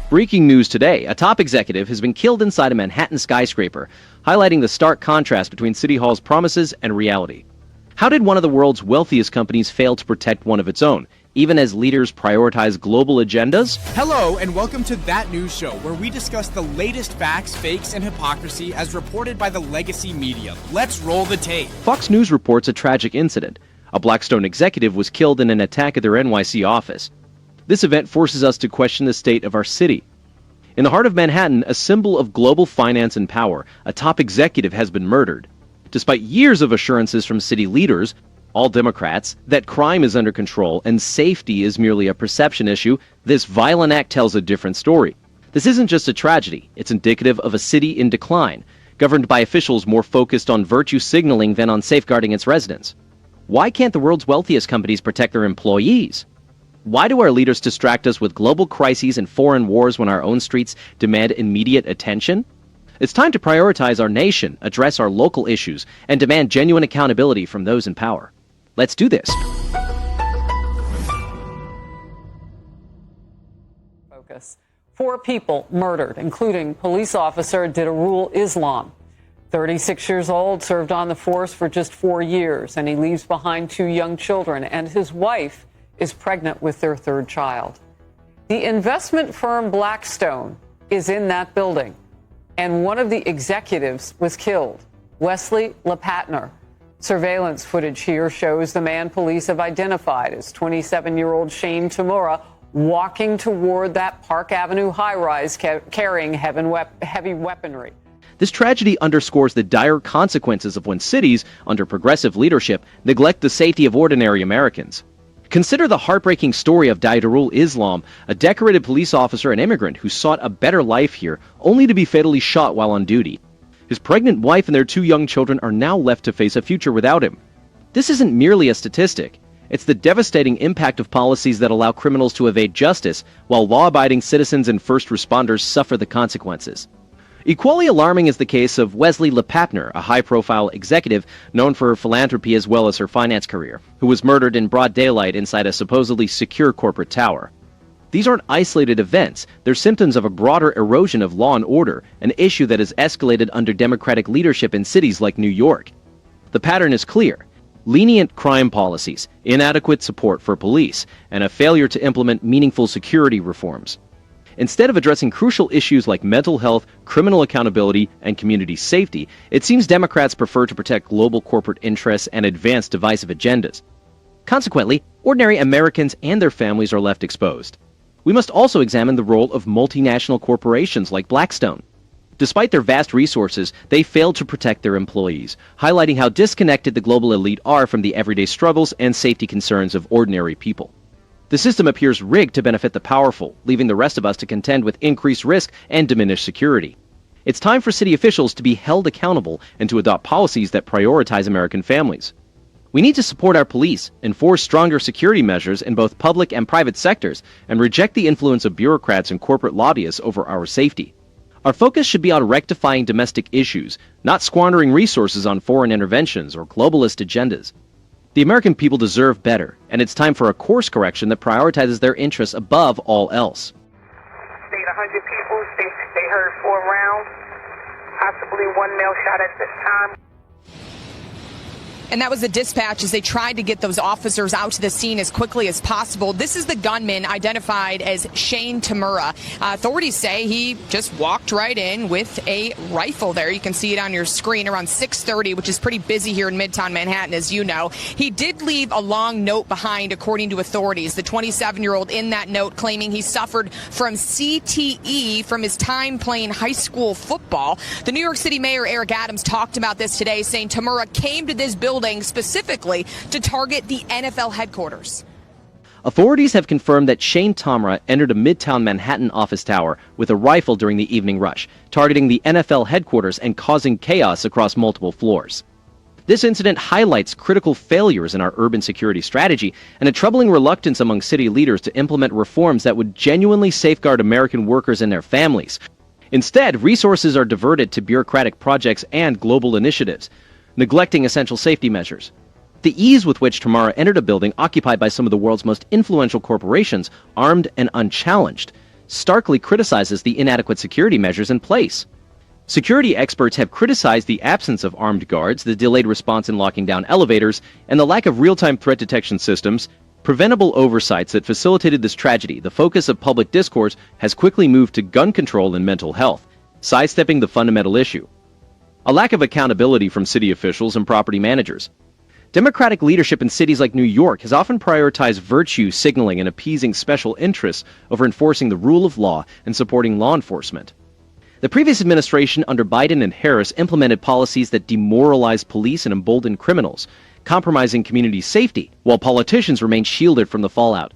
Breaking news today, a top executive has been killed inside a Manhattan skyscraper, highlighting the stark contrast between City Hall's promises and reality. How did one of the world's wealthiest companies fail to protect one of its own, even as leaders prioritize global agendas? Hello, and welcome to That News Show, where we discuss the latest facts, fakes, and hypocrisy as reported by the legacy media. Let's roll the tape. Fox News reports a tragic incident. A Blackstone executive was killed in an attack at their NYC office. This event forces us to question the state of our city. In the heart of Manhattan, a symbol of global finance and power, a top executive has been murdered. Despite years of assurances from city leaders, all Democrats, that crime is under control and safety is merely a perception issue, this violent act tells a different story. This isn't just a tragedy, it's indicative of a city in decline, governed by officials more focused on virtue signaling than on safeguarding its residents. Why can't the world's wealthiest companies protect their employees? Why do our leaders distract us with global crises and foreign wars when our own streets demand immediate attention? It's time to prioritize our nation, address our local issues, and demand genuine accountability from those in power. Let's do this. Focus. 4 people murdered, including police officer Didarul Islam. 36 years old, served on the force for just 4 years, and he leaves behind 2 young children, and his wife is pregnant with their 3rd child. The investment firm Blackstone is in that building, and one of the executives was killed, Wesley LePatner. Surveillance footage here shows the man police have identified as 27-year-old Shane Tamura walking toward that Park Avenue high-rise carrying heavy weaponry. This tragedy underscores the dire consequences of when cities, under progressive leadership, neglect the safety of ordinary Americans. Consider the heartbreaking story of Didarul Islam, a decorated police officer and immigrant who sought a better life here, only to be fatally shot while on duty. His pregnant wife and their 2 young children are now left to face a future without him. This isn't merely a statistic. It's the devastating impact of policies that allow criminals to evade justice, while law-abiding citizens and first responders suffer the consequences. Equally alarming is the case of Wesley LePatner, a high-profile executive known for her philanthropy as well as her finance career, who was murdered in broad daylight inside a supposedly secure corporate tower. These aren't isolated events, they're symptoms of a broader erosion of law and order, an issue that has escalated under Democratic leadership in cities like New York. The pattern is clear: lenient crime policies, inadequate support for police, and a failure to implement meaningful security reforms. Instead of addressing crucial issues like mental health, criminal accountability, and community safety, it seems Democrats prefer to protect global corporate interests and advance divisive agendas. Consequently, ordinary Americans and their families are left exposed. We must also examine the role of multinational corporations like Blackstone. Despite their vast resources, they fail to protect their employees, highlighting how disconnected the global elite are from the everyday struggles and safety concerns of ordinary people. The system appears rigged to benefit the powerful, leaving the rest of us to contend with increased risk and diminished security. It's time for city officials to be held accountable and to adopt policies that prioritize American families. We need to support our police, enforce stronger security measures in both public and private sectors, and reject the influence of bureaucrats and corporate lobbyists over our safety. Our focus should be on rectifying domestic issues, not squandering resources on foreign interventions or globalist agendas. The American people deserve better, and it's time for a course correction that prioritizes their interests above all else. State 100 people, they heard 4 rounds, possibly 1 male shot at this time. And that was the dispatch as they tried to get those officers out to the scene as quickly as possible. This is the gunman identified as Shane Tamura. Authorities say he just walked right in with a rifle there. You can see it on your screen around 6:30, which is pretty busy here in Midtown Manhattan, as you know. He did leave a long note behind, according to authorities. The 27-year-old in that note claiming he suffered from CTE from his time playing high school football. The New York City Mayor Eric Adams talked about this today, saying Tamura came to this building specifically to target the NFL headquarters. Authorities have confirmed that Shane Tamura entered a Midtown Manhattan office tower with a rifle during the evening rush, targeting the NFL headquarters and causing chaos across multiple floors. This incident highlights critical failures in our urban security strategy and a troubling reluctance among city leaders to implement reforms that would genuinely safeguard American workers and their families. Instead, resources are diverted to bureaucratic projects and global initiatives, neglecting essential safety measures. The ease with which Tamura entered a building occupied by some of the world's most influential corporations, armed and unchallenged, starkly criticizes the inadequate security measures in place. Security experts have criticized the absence of armed guards, the delayed response in locking down elevators, and the lack of real-time threat detection systems, preventable oversights that facilitated this tragedy. The focus of public discourse has quickly moved to gun control and mental health, sidestepping the fundamental issue. A lack of accountability from city officials and property managers. Democratic leadership in cities like New York has often prioritized virtue signaling and appeasing special interests over enforcing the rule of law and supporting law enforcement. The previous administration under Biden and Harris implemented policies that demoralized police and emboldened criminals, compromising community safety, while politicians remain shielded from the fallout.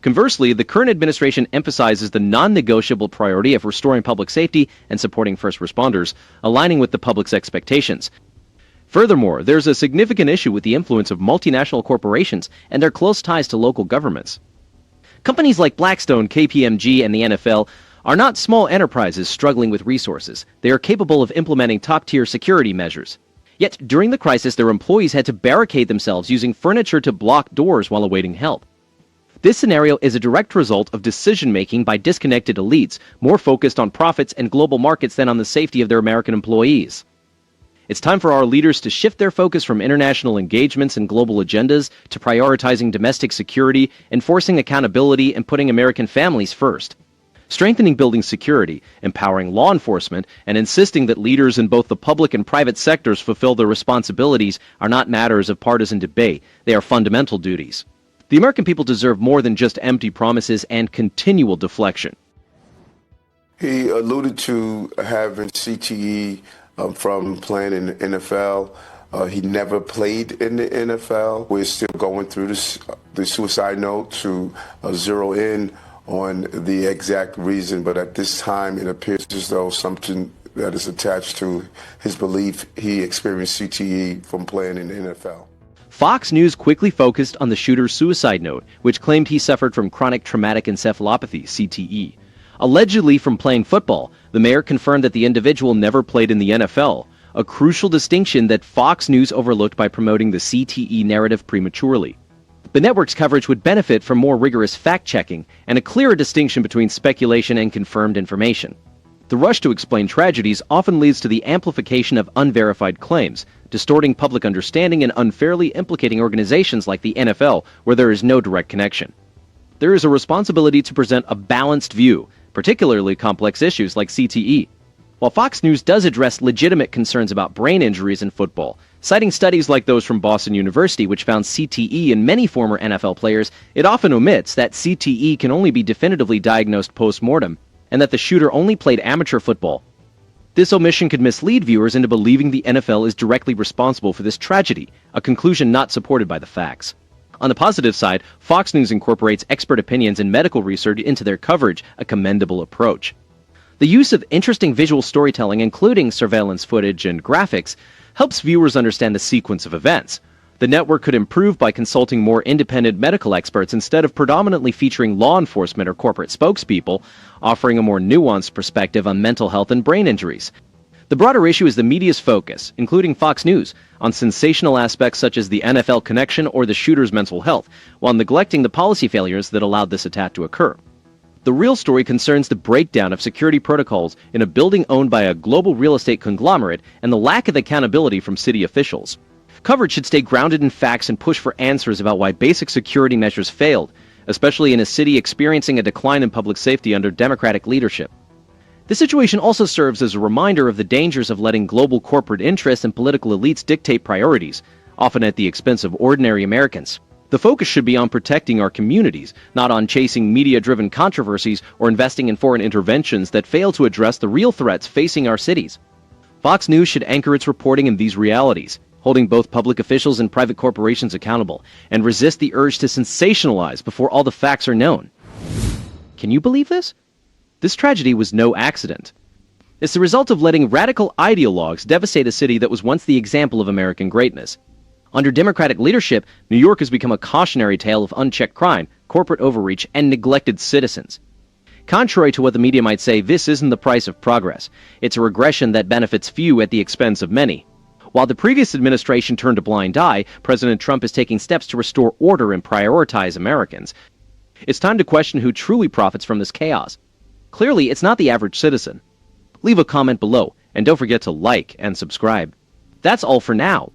Conversely, the current administration emphasizes the non-negotiable priority of restoring public safety and supporting first responders, aligning with the public's expectations. Furthermore, there's a significant issue with the influence of multinational corporations and their close ties to local governments. Companies like Blackstone, KPMG, and the NFL are not small enterprises struggling with resources. They are capable of implementing top-tier security measures. Yet, during the crisis, their employees had to barricade themselves using furniture to block doors while awaiting help. This scenario is a direct result of decision-making by disconnected elites, more focused on profits and global markets than on the safety of their American employees. It's time for our leaders to shift their focus from international engagements and global agendas to prioritizing domestic security, enforcing accountability, and putting American families first. Strengthening building security, empowering law enforcement, and insisting that leaders in both the public and private sectors fulfill their responsibilities are not matters of partisan debate. They are fundamental duties. The American people deserve more than just empty promises and continual deflection. He alluded to having CTE from playing in the NFL. He never played in the NFL. We're still going through the suicide note to zero in on the exact reason, but at this time it appears as though something that is attached to his belief he experienced CTE from playing in the NFL. Fox News quickly focused on the shooter's suicide note, which claimed he suffered from chronic traumatic encephalopathy, CTE. Allegedly from playing football, the mayor confirmed that the individual never played in the NFL, a crucial distinction that Fox News overlooked by promoting the CTE narrative prematurely. The network's coverage would benefit from more rigorous fact-checking and a clearer distinction between speculation and confirmed information. The rush to explain tragedies often leads to the amplification of unverified claims, distorting public understanding and unfairly implicating organizations like the NFL, where there is no direct connection. There is a responsibility to present a balanced view, particularly complex issues like CTE. While Fox News does address legitimate concerns about brain injuries in football, citing studies like those from Boston University which found CTE in many former NFL players, it often omits that CTE can only be definitively diagnosed post-mortem, and that the shooter only played amateur football. This omission could mislead viewers into believing the NFL is directly responsible for this tragedy, a conclusion not supported by the facts. On the positive side, Fox News incorporates expert opinions and medical research into their coverage, a commendable approach. The use of interesting visual storytelling, including surveillance footage and graphics, helps viewers understand the sequence of events. The network could improve by consulting more independent medical experts instead of predominantly featuring law enforcement or corporate spokespeople, offering a more nuanced perspective on mental health and brain injuries. The broader issue is the media's focus, including Fox News, on sensational aspects such as the NFL connection or the shooter's mental health, while neglecting the policy failures that allowed this attack to occur. The real story concerns the breakdown of security protocols in a building owned by a global real estate conglomerate and the lack of accountability from city officials. Coverage should stay grounded in facts and push for answers about why basic security measures failed, especially in a city experiencing a decline in public safety under Democratic leadership. This situation also serves as a reminder of the dangers of letting global corporate interests and political elites dictate priorities, often at the expense of ordinary Americans. The focus should be on protecting our communities, not on chasing media-driven controversies or investing in foreign interventions that fail to address the real threats facing our cities. Fox News should anchor its reporting in these realities, holding both public officials and private corporations accountable, and resist the urge to sensationalize before all the facts are known. Can you believe this? This tragedy was no accident. It's the result of letting radical ideologues devastate a city that was once the example of American greatness. Under Democratic leadership, New York has become a cautionary tale of unchecked crime, corporate overreach, and neglected citizens. Contrary to what the media might say, this isn't the price of progress. It's a regression that benefits few at the expense of many. While the previous administration turned a blind eye, President Trump is taking steps to restore order and prioritize Americans. It's time to question who truly profits from this chaos. Clearly, it's not the average citizen. Leave a comment below, and don't forget to like and subscribe. That's all for now.